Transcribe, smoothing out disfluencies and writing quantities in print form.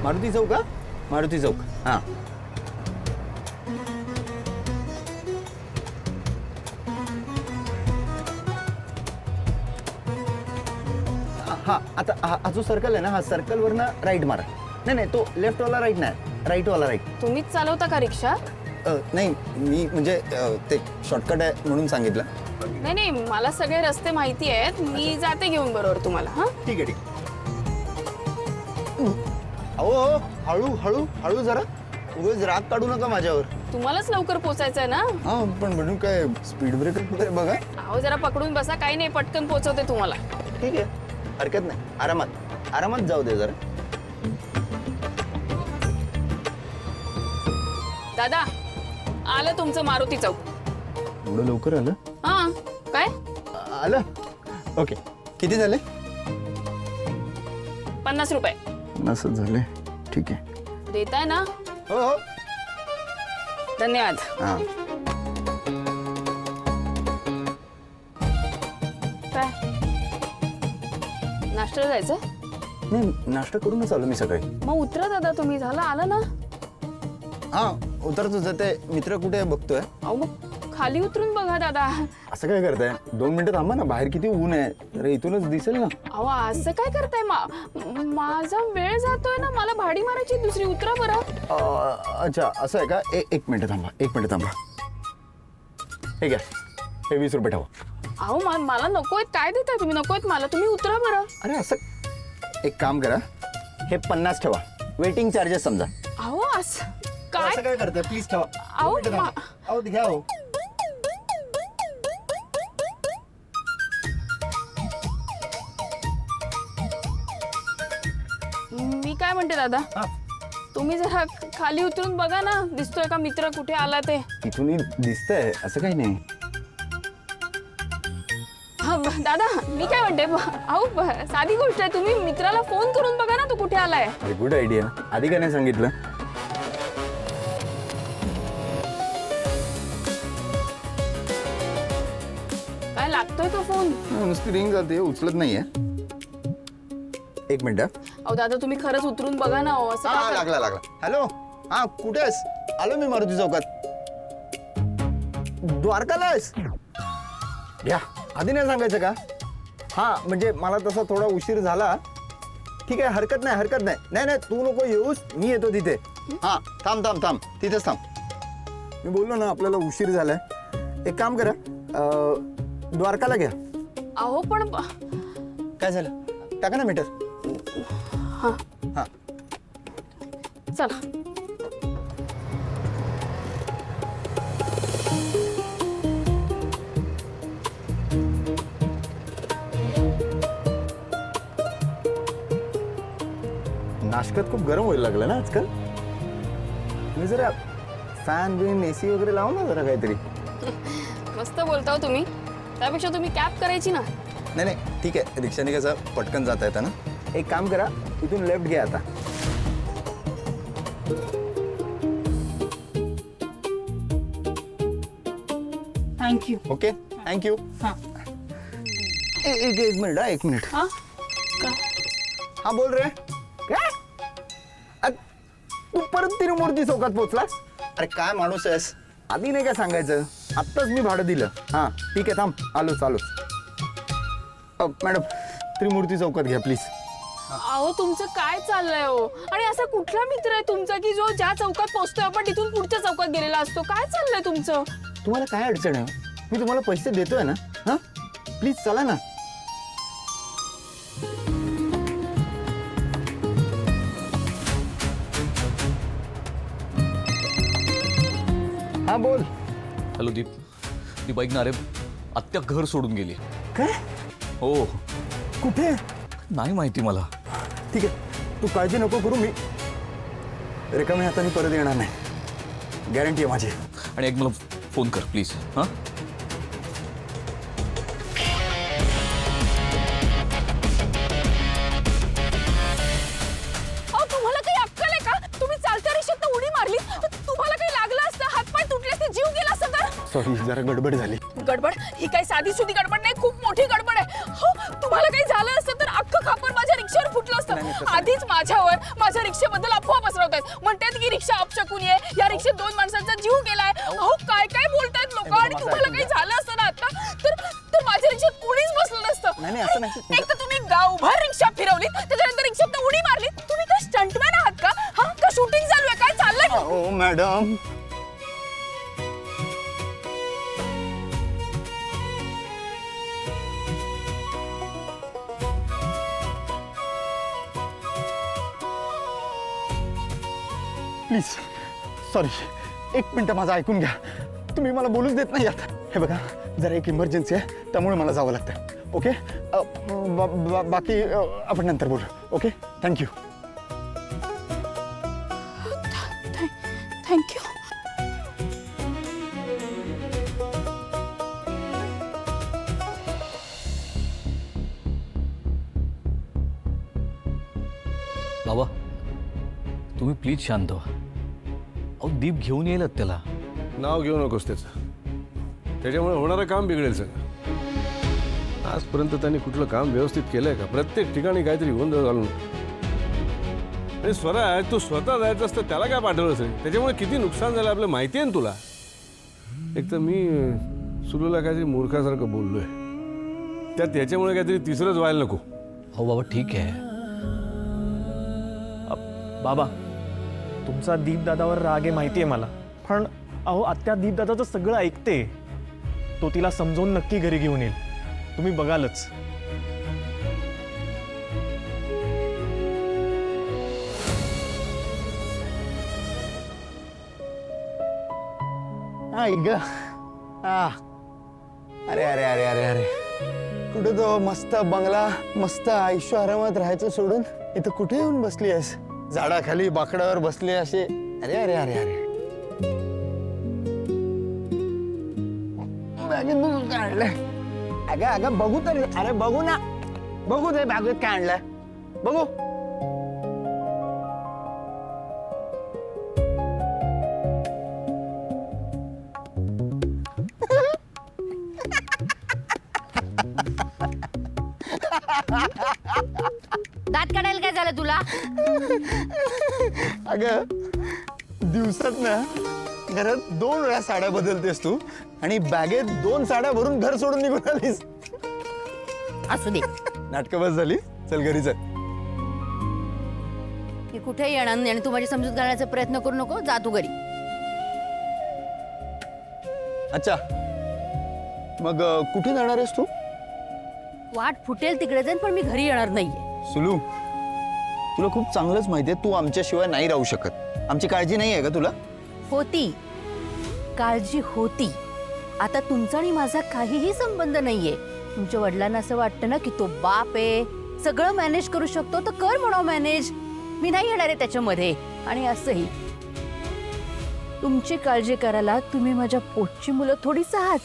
मारुती चौक का? मारुती चौक. हां हां आता हा जो सर्कल आहे ना, हा सर्कल वरनं राईट मारा. नाही नाही, तो लेफ्ट वाला राईट नाही, राईट वाला राईट. तुम्हीच चालवता का रिक्षा? नाही मी म्हणजे ते शॉर्टकट आहे म्हणून सांगितलं. नाही नाही, मला सगळे रस्ते माहिती आहेत. मी जाते घेऊन बरोबर तुम्हाला. हा ठीक आहे ठीक. अहो हळू हळू हळू जरा, उगाच राग काढू नका माझ्यावर. तुम्हालाच लवकर पोचायचंय ना. हा पण म्हणून काय स्पीड ब्रेकर वगैरे बघा. अहो जरा पकडून बसा, काही नाही, पटकन पोचवते तुम्हाला. ठीक आहे, हरकत नाही. आरामात आरामात जाऊ दे जरा. दादा, आलं तुमचं मारुती चौक. एवढं लवकर आलं? हा काय? आलं. ओके, किती झाले? 50 रुपये. असं झाले. ठीक आहे. देताय ना? हो हो. धन्यवाद. हां काय नाश्त्याला जायचं? नाही, नाश्ता करूनच आलो मी सकाळी. मग उतरा दादा, तुम्ही झालं आलं ना. हां उतरतोच आहे. ते मित्र कुठे आहे बघतोय. अहो मग खाली उतरून बघा दादा. असं काय करताय? 2 मिनिटं थांबा ना, बाहेर किती ऊन आहे. अरे इथूनच दिसेल ना. अहो असं काय करताय? माझा वेळ जातोय ना, मला भाडी मारायची दुसरी. उतरा बरं. अच्छा असं आहे का? एक मिनिट थांबा, एक मिनिट थांबा. हे घ्या, हे 20 रुपये ठेवा. अहो मला नकोय. काय देताय तुम्ही? नकोयत मला, तुम्ही उतरा बरं. अरे असं एक काम करा, हे 50 ठेवा. वेटिंग चार्जेस समजा. अहो असं काय? असं काय करताय? प्लीज ठेवा. अहो, एक मिनिट थांबा. अहो घ्या हो. मी काय म्हणते दादा, तुम्ही जरा खाली उतरून बघा ना, दिसतोय का मित्र कुठे आला ते. इथूनही दिसतंय, असं काही नाही. हा दादा, मी काय म्हणते, अहो साधी गोष्ट आहे, तुम्ही मित्राला फोन करून बघा ना, तो कुठे आलाय. अरे गुड आयडिया. आधी का नाही सांगितलं? काय लागतोय का फोन? नुसती रिंग जाते, उचलत नाहीये. एक मिनिट. अहो दादा, तुम्ही खरंच उतरून बघा ना. असं का लागला लागला. हॅलो, हा कुठे आहेस? आलो मी मारुती चौकात. द्वारकाला आहेस? या आधी नाही सांगायचं का? हा म्हणजे मला तसा थोडा उशीर झाला. ठीक आहे, हरकत नाही हरकत नाही. नाही नाही, तू नको येऊस, मी येतो तिथे. हा थांब थांब थांब, तिथेच थांब. मी बोललो ना आपल्याला उशीर झालाय. एक काम करा, द्वारकाला घ्या. अहो पण काय झालं? टाका ना मीटर. हा हा चला. नाशकात खूप गरम व्हायला लागलं ना आजकाल. मी जरा फॅन बिन एसी वगैरे लावू ना जरा काहीतरी. मस्त बोलता हो तुम्ही. त्यापेक्षा तुम्ही कॅब करायची ना. नाही नाही ठीक आहे, रिक्षाने कसं पटकन जाता येतं ना. एक काम करा, इथून लेफ्ट घ्या आता. थँक्यू. Okay thank you. हा एक मिनिट. एक मिनिट. हा काय? हा बोल रे. काय तू परत तिरुमूर्ती चौकात पोहोचलास? अरे काय माणूस आहेस, आधी नाही काय सांगायचं? आत्ताच मी भाडं दिलं. हा ठीक आहे, थांब आलोच आलोच. मॅडम त्रिमूर्ती चौकात घ्या प्लीज. अहो तुमचं काय चाललंय हो? आणि असा कुठला मित्र आहे तुमचा की जो ज्या चौकात पोहोचतोय आपण तिथून पुढच्या चौकात गेलेला असतो? काय चाललंय तुमचं? तुम्हाला काय अडचण आहे? मी तुम्हाला पैसे देतोय ना. हा प्लीज चला ना. हा बोल. हॅलो दीप. दीप ऐक ना, अरे आत्या घर सोडून गेली. काय? हो. कुठे? नाही माहिती मला. ठीक आहे, तू काळजी नको करू. मी रिकामी हाताने परत येणार नाही, गॅरंटी आहे माझी. आणि एक मला फोन कर प्लीज. हां अहो तुम्हाला काही अक्कल आहे का? तुम्ही चालत्या रेषेत उडी मारली, तुम्हाला काही लागलं असतं, हातपाय तुटले असते, जीव गेला असता तर? सॉरी जरा गडबड झाली. गडबड ही काही साधी सुधी गडबड नाही, खूप मोठी गडबड आहे. हो, तुम्हाला काही झालं असतं तर अख्खं खापर माझ्या रिक्षावर फुटलं नाही, असतं. नाही, तसं आधीच माझ्यावर माझ्या रिक्षेबद्दल अफवा पसरवतायत. म्हणतात की रिक्षा अपशकुनी आहे, या रिक्षेत 2 माणसांचा जीव गेलाय. अहो काय काय बोलतायत लोक. नाही, आणि माझं तुम्हाला ऐकून काही घ्या. झालं असतं ना आता तर माझ्या रिक्षेत कुणीच बसलं नसतं. नाही, असं नाही. एक तर तुम्ही गावभर रिक्षा फिरवली, त्याच्यानंतर रिक्षेत उडी मारली. तुम्ही काय स्टंटमॅन आहात का? हा का शूटिंग चालू आहे? काय चाललंय? ओ मॅडम, प्लीज सॉरी, 1 मिनिट माझं ऐकून घ्या. तुम्ही मला बोलूच देत नाही आता. हे बघा, जरा एक इमर्जन्सी आहे, त्यामुळे मला जावं लागतं. ओके, बाकी आपण नंतर बोलू. Okay, thank you. थँक्यू. बाबा तुम्ही प्लीज शांत व्हा. अहो दीप घेऊन येईल त्याला. नाव घेऊ नकोस त्याचं, त्याच्यामुळे होणारं काम बिघडेल सगळं. आजपर्यंत त्यांनी कुठलं काम व्यवस्थित केलंय का? प्रत्येक ठिकाणी काहीतरी गोंधळ घालून. आणि स्वरा तू स्वतः जायचं असतं, त्याला काय पाठवलं असेल? त्याच्यामुळे किती नुकसान झालं आपलं माहिती आहे ना तुला. एक तर मी सुलूला काहीतरी मूर्खासारखं बोललोय, त्यात त्याच्यामुळे काहीतरी तिसरंच व्हायला नको. हो बाबा ठीक आहे. बाबा तुमचा दीपदादावर राग आहे माहिती आहे मला, पण अहो आत्या दीपदादाचं सगळं ऐकते. तो तिला समजावून नक्की घरी घेऊन येईल, तुम्ही बघालच. अरे अरे अरे अरे अरे, कुठे तो मस्त बंगला, मस्त आयुष्य आरामात राहायचं सोडून इथं कुठे येऊन बसली आहेस? झाडाखाली बाकडावर बसले असे. अरे अरे अरे अरे, बॅगेत बघून काय आणलंय? अगं अगं बघू तरी. अरे बघू ना, बघू दे बॅगेत काय आणलंय, बघू. दात काढायला काय झालं तुला? अगं दिवसात ना घरात 2 वेळा साड्या बदलतेस तू, आणि बॅगेत 2 साड्या भरून घर सोडून निघून आलीस. असू दे, नाटकं बस झाली, चल घरी चल. मी कुठेही येणार नाही आणि तू माझी समजूत घालण्याचा प्रयत्न करू नको. जा तू घरी. अच्छा, मग कुठे जाणार आहेस तू? वाट फुटेल तिकडे जाईन, पण मी घरी येणार नाहीये. सुलू, तुला खूप चांगलंच माहिती आहे तू आमच्याशिवाय नाही राहू शकत. आमची काळजी नाही आहे का तुला? होती, काळजी होती. आता तुमचा आणि माझा काहीही संबंध नाहीये. तुमच्या वडिलांना असं वाटतं ना की तो बाप आहे, सगळं मॅनेज करू शकतो, तर कर म्हणा मॅनेज. मी नाही येणार आहे त्याच्यामध्ये. आणि असंही तुमची काळजी करायला तुम्ही माझ्या पोटची मुलं थोडीच आहात.